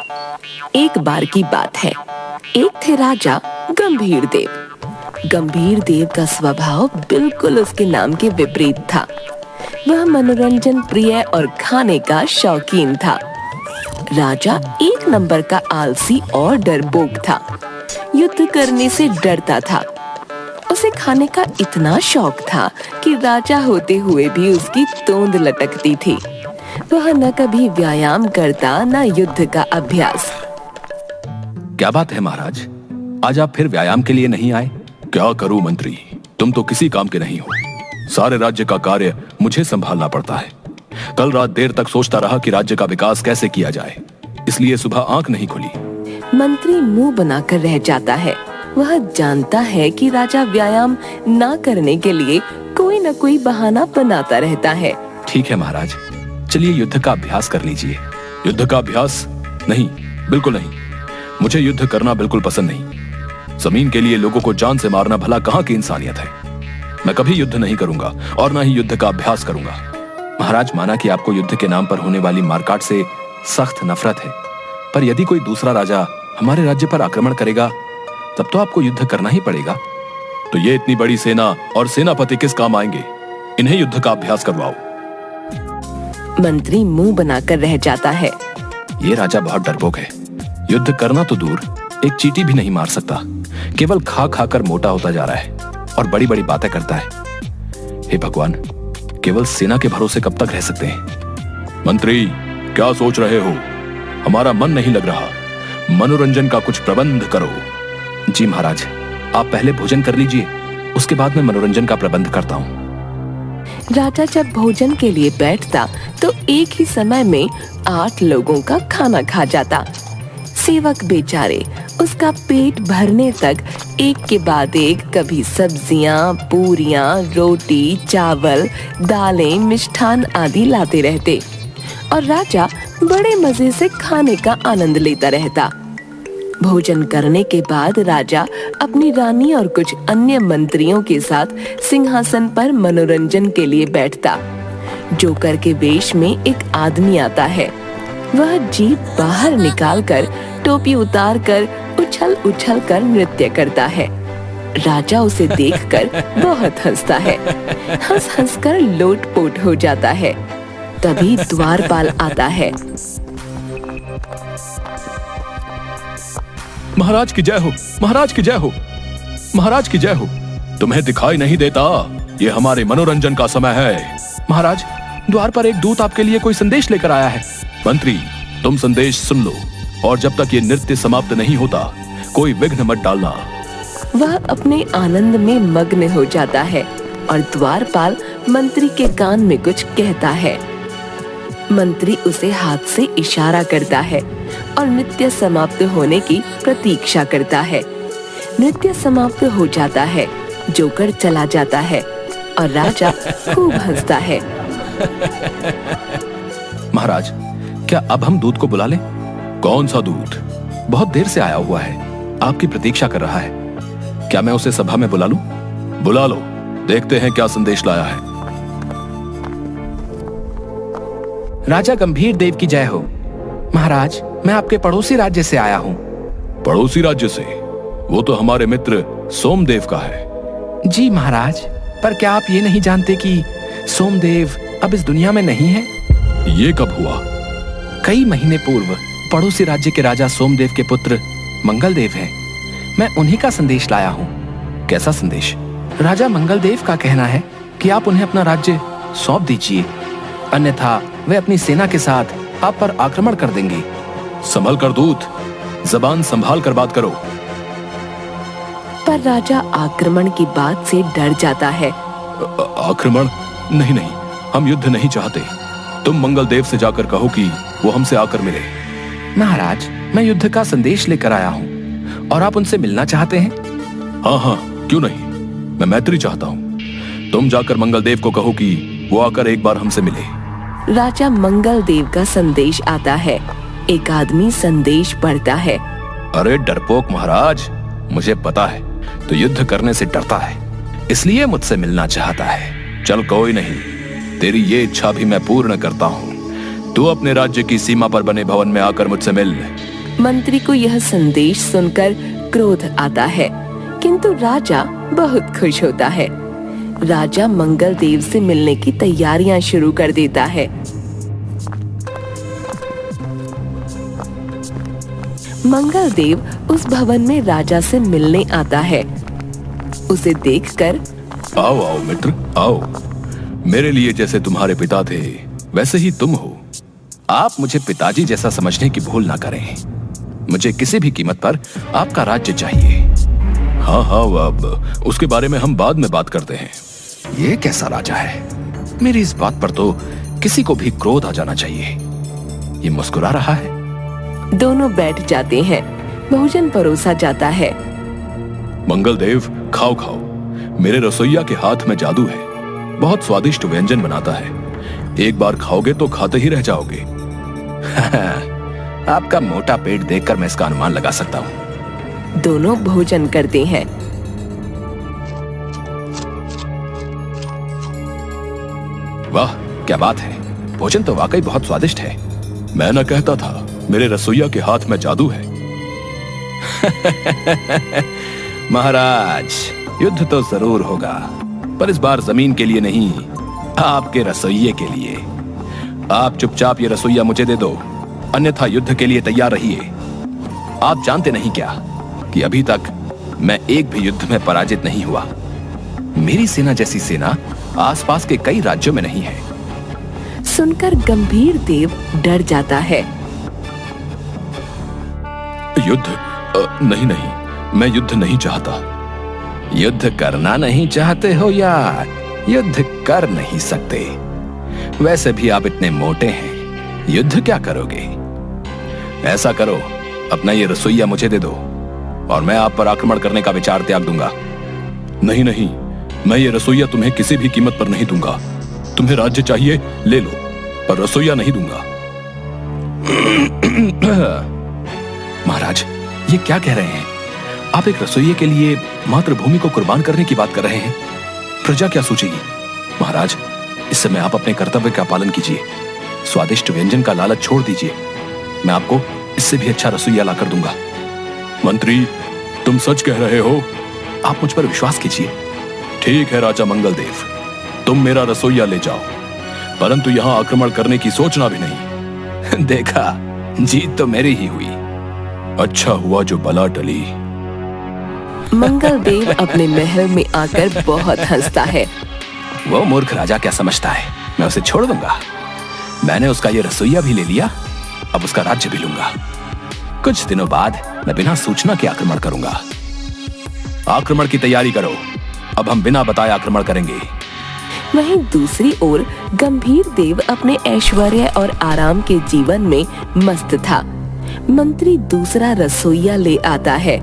एक बार की बात है, एक थे राजा गंभीर देव। गंभीर देव का स्वभाव बिल्कुल उसके नाम के विपरीत था। वह मनोरंजन प्रिय और खाने का शौकीन था। राजा एक नंबर का आलसी और डरपोक था। युद्ध करने से डरता था। उसे खाने का इतना शौक था कि राजा होते हुए भी उसकी तोंद लटकती थी। वह न कभी व्यायाम करता न युद्ध का अभ्यास। क्या बात है महाराज, आज आप फिर व्यायाम के लिए नहीं आए? क्या करूं मंत्री, तुम तो किसी काम के नहीं हो। सारे राज्य का कार्य मुझे संभालना पड़ता है। कल रात देर तक सोचता रहा कि राज्य का विकास कैसे किया जाए, इसलिए सुबह आंख नहीं खुली। मंत्री मुंह बनाकर रह जाता है। वह जानता है कि राजा व्यायाम ना करने के लिए कोई न कोई बहाना बनाता रहता है। ठीक है महाराज, चलिए युद्ध का अभ्यास कर लीजिए। युद्ध का अभ्यास? नहीं, बिल्कुल नहीं। मुझे युद्ध करना बिल्कुल पसंद नहीं। जमीन के लिए लोगों को जान से मारना भला कहाँ की इंसानियत है। मैं कभी युद्ध नहीं करूंगा और ना ही युद्ध का अभ्यास करूंगा। महाराज, माना कि आपको युद्ध के नाम पर होने वाली मारकाट से सख्त नफरत है, पर यदि कोई दूसरा राजा हमारे राज्य पर आक्रमण करेगा तब तो आपको युद्ध करना ही पड़ेगा। तो ये इतनी बड़ी सेना और सेनापति किस काम आएंगे? इन्हें युद्ध का अभ्यास करवाओ। मंत्री मुंह बनाकर रह जाता है। ये राजा बहुत डरपोक है। युद्ध करना तो दूर, एक चींटी भी नहीं मार सकता। केवल खा खा कर मोटा होता जा रहा है और बड़ी बड़ी बातें करता है। हे भगवान, केवल सेना के भरोसे कब तक रह सकते हैं? मंत्री, क्या सोच रहे हो? हमारा मन नहीं लग रहा। मनोरंजन का कुछ प्रबंध करो। जी महाराज, आप पहले भोजन कर लीजिए, उसके बाद मैं मनोरंजन का प्रबंध करता हूँ। राजा जब भोजन के लिए बैठता तो एक ही समय में 8 लोगों का खाना खा जाता। सेवक बेचारे उसका पेट भरने तक एक के बाद एक कभी सब्जियां, पूरियां, रोटी, चावल, दालें, मिष्ठान आदि लाते रहते और राजा बड़े मजे से खाने का आनंद लेता रहता। भोजन करने के बाद राजा अपनी रानी और कुछ अन्य मंत्रियों के साथ सिंहासन पर मनोरंजन के लिए बैठता। जोकर के वेश में एक आदमी आता है। वह जीभ बाहर निकालकर टोपी उतारकर उछल उछल कर नृत्य करता है। राजा उसे देखकर बहुत हंसता है। हंस हंस कर लोटपोट हो जाता है। तभी द्वारपाल आता है। महाराज की जय हो, महाराज की जय हो, महाराज की जय हो। तुम्हें दिखाई नहीं देता? ये हमारे मनोरंजन का समय है। महाराज, द्वार पर एक दूत आपके लिए कोई संदेश लेकर आया है। मंत्री, तुम संदेश सुन लो और जब तक ये नृत्य समाप्त नहीं होता कोई विघ्न मत डालना। वह अपने आनंद में मग्न हो जाता है और द्वारपाल मंत्री के कान में कुछ कहता है। मंत्री उसे हाथ से इशारा करता है और नृत्य समाप्त होने की प्रतीक्षा करता है। नृत्य समाप्त हो जाता है, जोकर चला जाता है और राजा खूब हंसता है। महाराज, क्या अब हम दूत को बुला लें? कौन सा दूत? बहुत देर से आया हुआ है, आपकी प्रतीक्षा कर रहा है। क्या मैं उसे सभा में बुला लूं? बुला लो, देखते हैं क्या संदेश लाया है। राजा गंभीर देव की जय हो। महाराज, मैं आपके पड़ोसी राज्य से आया हूँ। पड़ोसी राज्य से? वो तो हमारे मित्र सोमदेव का है। जी महाराज, पर क्या आप ये नहीं जानते कि सोमदेव अब इस दुनिया में नहीं है? ये कब हुआ? कई महीने पूर्व पड़ोसी राज्य के राजा सोमदेव के पुत्र मंगलदेव हैं। मैं उन्हीं का संदेश लाया हूँ। कैसा संदेश? राजा मंगलदेव का कहना है कि आप उन्हें अपना राज्य सौंप दीजिए, अन्यथा वे अपनी सेना के साथ आप पर आक्रमण कर देंगे। संभल कर दूत, जबान संभाल कर बात करो। पर राजा आक्रमण की बात से डर जाता है। आक्रमण? नहीं नहीं, हम युद्ध नहीं चाहते। तुम मंगलदेव से जाकर कहो कि वो हमसे आकर मिले। महाराज, मैं युद्ध का संदेश लेकर आया हूँ और आप उनसे मिलना चाहते हैं? हाँ हाँ, क्यों नहीं, मैं मैत्री चाहता हूँ। तुम जाकर मंगलदेव को कहो कि वो आकर एक बार हमसे मिले। राजा मंगलदेव का संदेश आता है। एक आदमी संदेश पढ़ता है। अरे डरपोक महाराज, मुझे पता है तो युद्ध करने से डरता है, इसलिए मुझसे मिलना चाहता है। चल कोई नहीं, तेरी ये इच्छा भी मैं पूर्ण करता हूँ। तू अपने राज्य की सीमा पर बने भवन में आकर मुझसे मिल। मंत्री को यह संदेश सुनकर क्रोध आता है, किंतु राजा बहुत खुश होता है। राजा मंगल देव से मिलने की तैयारियां शुरू कर देता है। मंगल देव उस भवन में राजा से मिलने आता है। उसे देखकर आओ आओ मित्र, आओ। मेरे लिए जैसे तुम्हारे पिता थे वैसे ही तुम हो। आप मुझे पिताजी जैसा समझने की भूल ना करें। मुझे किसी भी कीमत पर आपका राज्य चाहिए। हाँ हाँ, अब उसके बारे में हम बाद में बात करते हैं। ये कैसा राजा है? मेरी इस बात पर तो किसी को भी क्रोध आ जाना चाहिए। ये मुस्कुरा रहा है। दोनों बैठ जाते हैं। भोजन परोसा जाता है। मंगल देव, खाओ खाओ। मेरे रसोइया के हाथ में जादू है। बहुत स्वादिष्ट व्यंजन बनाता है। एक बार खाओगे तो खाते ही रह जाओगे। आपका मोटा पेट देखकर मैं इसका अनुमान लगा सकता हूँ। दोनों भोजन करते हैं। वाह, क्या बात है। भोजन तो वाकई बहुत स्वादिष्ट है। मैं न कहता था मेरे रसोइया के हाथ में जादू है। महाराज, युद्ध तो जरूर होगा, पर इस बार जमीन के लिए नहीं, आपके रसोइये के लिए। आप चुपचाप ये रसोइया मुझे दे दो, अन्यथा युद्ध के लिए तैयार रहिए। आप जानते नहीं क्या कि अभी तक मैं एक भी युद्ध में पराजित नहीं हुआ। मेरी सेना जैसी सेना आसपास के कई राज्यों में नहीं है। सुनकर गंभीर देव डर जाता है। युद्ध? नहीं नहीं, मैं युद्ध नहीं चाहता। युद्ध करना नहीं चाहते हो या युद्ध कर नहीं सकते? वैसे भी आप इतने मोटे हैं, युद्ध क्या करोगे? ऐसा करो, अपना ये रसोइया मुझे दे दो और मैं आप पर आक्रमण करने का विचार त्याग दूंगा। नहीं नहीं, मैं ये रसोइया तुम्हें किसी भी कीमत पर नहीं दूंगा। तुम्हें राज्य चाहिए ले लो, पर रसोइया नहीं दूंगा। महाराज, ये क्या कह रहे हैं? आप एक रसोइये के लिए मातृभूमि को कुर्बान करने की बात कर रहे हैं। प्रजा क्या सोचेगी? महाराज, इस समय आप अपने कर्तव्य का पालन कीजिए। स्वादिष्ट व्यंजन का लालच छोड़ दीजिए। मैं आपको इससे भी अच्छा रसोइया लाकर दूंगा। मंत्री, तुम सच कह रहे हो? आप मुझ पर विश्वास कीजिए। ठीक है राजा मंगल देव, तुम मेरा रसोइया ले जाओ, परंतु यहाँ आक्रमण करने की सोचना भी नहीं। देखा, जीत तो मेरी ही हुई। अच्छा हुआ जो बला टली। मंगल देव अपने महल में आकर बहुत हंसता है। वो मूर्ख राजा क्या समझता है, मैं उसे छोड़ दूंगा? मैंने उसका ये रसोइया भी ले लिया, अब उसका राज्य भी लूंगा। कुछ दिनों बाद मैं बिना सूचना के आक्रमण करूंगा। आक्रमण की तैयारी करो, अब हम बिना बताए आक्रमण करेंगे। वहीं दूसरी ओर गंभीर देव अपने ऐश्वर्य और आराम के जीवन में मस्त था। मंत्री दूसरा रसोइया ले आता है।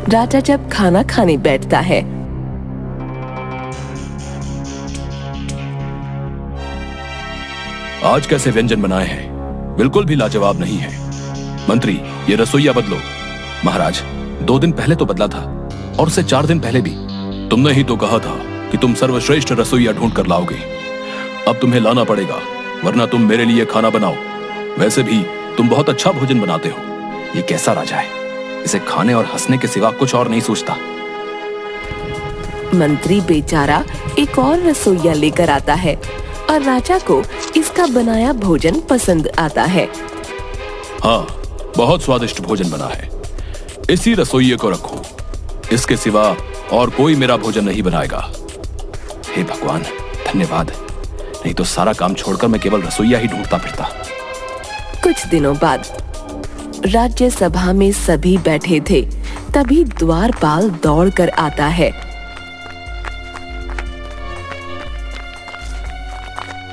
राजा जब खाना खाने बैठता है, आज कैसे व्यंजन बनाए हैं? बिल्कुल भी लाजवाब नहीं है। मंत्री, ये रसोइया बदलो। महाराज, 2 दिन पहले तो बदला था और उससे 4 दिन पहले भी। तुमने ही तो कहा था कि तुम सर्वश्रेष्ठ रसोइया ढूंढ कर लाओगे। अब तुम्हें लाना पड़ेगा, वरना तुम मेरे लिए खाना बनाओ। वैसे भी तुम बहुत अच्छा भोजन बनाते हो। ये कैसा राजा है? इसे खाने और हंसने के सिवा कुछ और नहीं सोचता। मंत्री बेचारा एक और रसोइया लेकर आता है और राजा को इसका बनाया भोजन पसंद आता है। हाँ, बहुत स्वादिष्ट भोजन बना है। इसी रसोइये को रखो, इसके सिवा और कोई मेरा भोजन नहीं बनाएगा। हे भगवान, धन्यवाद, नहीं तो सारा काम छोड़कर मैं केवल रसोइया ही ढूंढता फिरता। कुछ दिनों बाद राज्य सभा में सभी बैठे थे, तभी द्वारपाल दौड़कर आता है।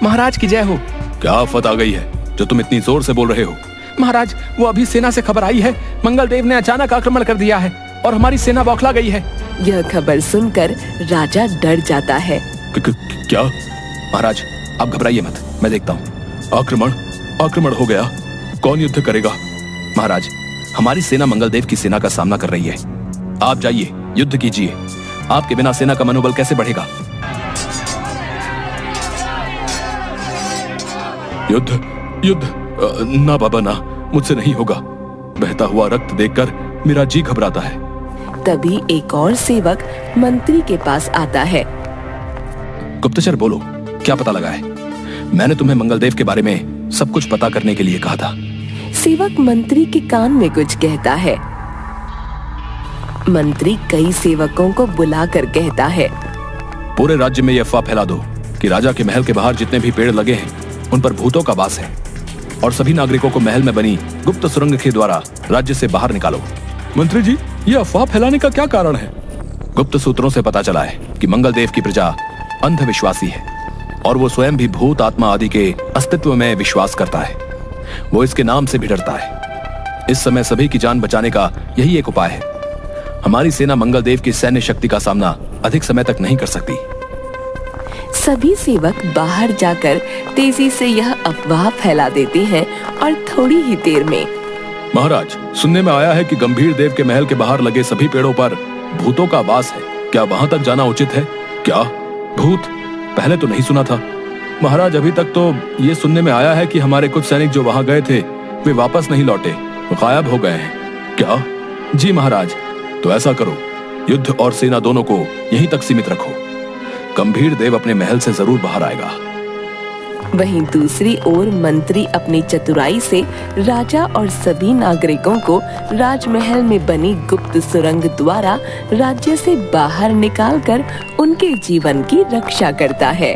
महाराज की जय हो। क्या आफत आ गई है जो तुम इतनी जोर से बोल रहे हो? महाराज, वो अभी सेना से खबर आई है, मंगल देव ने अचानक आक्रमण कर दिया है और हमारी सेना बौखला गई है। यह खबर सुनकर राजा डर जाता है। क्या? महाराज, आप घबराइए मत, मैं देखता हूँ। आक्रमण हो गया? कौन युद्ध करेगा? महाराज, हमारी सेना मंगलदेव की सेना का सामना कर रही है। आप जाइए, युद्ध कीजिए। आपके बिना सेना का मनोबल कैसे बढ़ेगा? युद्ध युद्ध ना बाबा ना, मुझसे नहीं होगा। बहता हुआ रक्त देखकर मेरा जी घबराता है। तभी एक और सेवक मंत्री के पास आता है। गुप्तचर बोलो, क्या पता लगा है? मैंने तुम्हें मंगलदेव के बारे में सब कुछ पता करने के लिए कहा था। सेवक मंत्री के कान में कुछ कहता है। मंत्री कई सेवकों को बुलाकर कहता है, पूरे राज्य में यह अफवाह फैला दो कि राजा के महल के बाहर जितने भी पेड़ लगे हैं उन पर भूतों का वास है, और सभी नागरिकों को महल में बनी गुप्त सुरंग के द्वारा राज्य से बाहर निकालो। मंत्री जी, यह अफवाह फैलाने का क्या कारण है? गुप्त सूत्रों से पता चला है कि मंगलदेव की प्रजा अंधविश्वासी है और वो स्वयं भी भूत आत्मा आदि के अस्तित्व में विश्वास करता है। वो इसके नाम से भी डरता है। इस समय सभी की जान बचाने का यही एक उपाय है। हमारी सेना मंगलदेव की सैन्य शक्ति का सामना अधिक समय तक नहीं कर सकती। सभी सेवक बाहर जाकर तेजी से यह अफवाह फैला देते हैं और थोड़ी ही देर में महाराज, सुनने में आया है कि गंभीर देव के महल के बाहर लगे सभी पेड़ों पर भूतों का वास है। क्या वहां तक जाना उचित है? क्या भूत? पहले तो नहीं सुना था। महाराज, अभी तक तो ये सुनने में आया है कि हमारे कुछ सैनिक जो वहां गए थे वे वापस नहीं लौटे, गायब हो गए हैं। क्या? जी महाराज। तो ऐसा करो, युद्ध और सेना दोनों को यहीं तक सीमित रखो। गंभीर देव अपने महल से जरूर बाहर आएगा। वहीं दूसरी ओर मंत्री अपनी चतुराई से राजा और सभी नागरिकों को राजमहल में बनी गुप्त सुरंग द्वारा राज्य से बाहर निकालकर उनके जीवन की रक्षा करता है।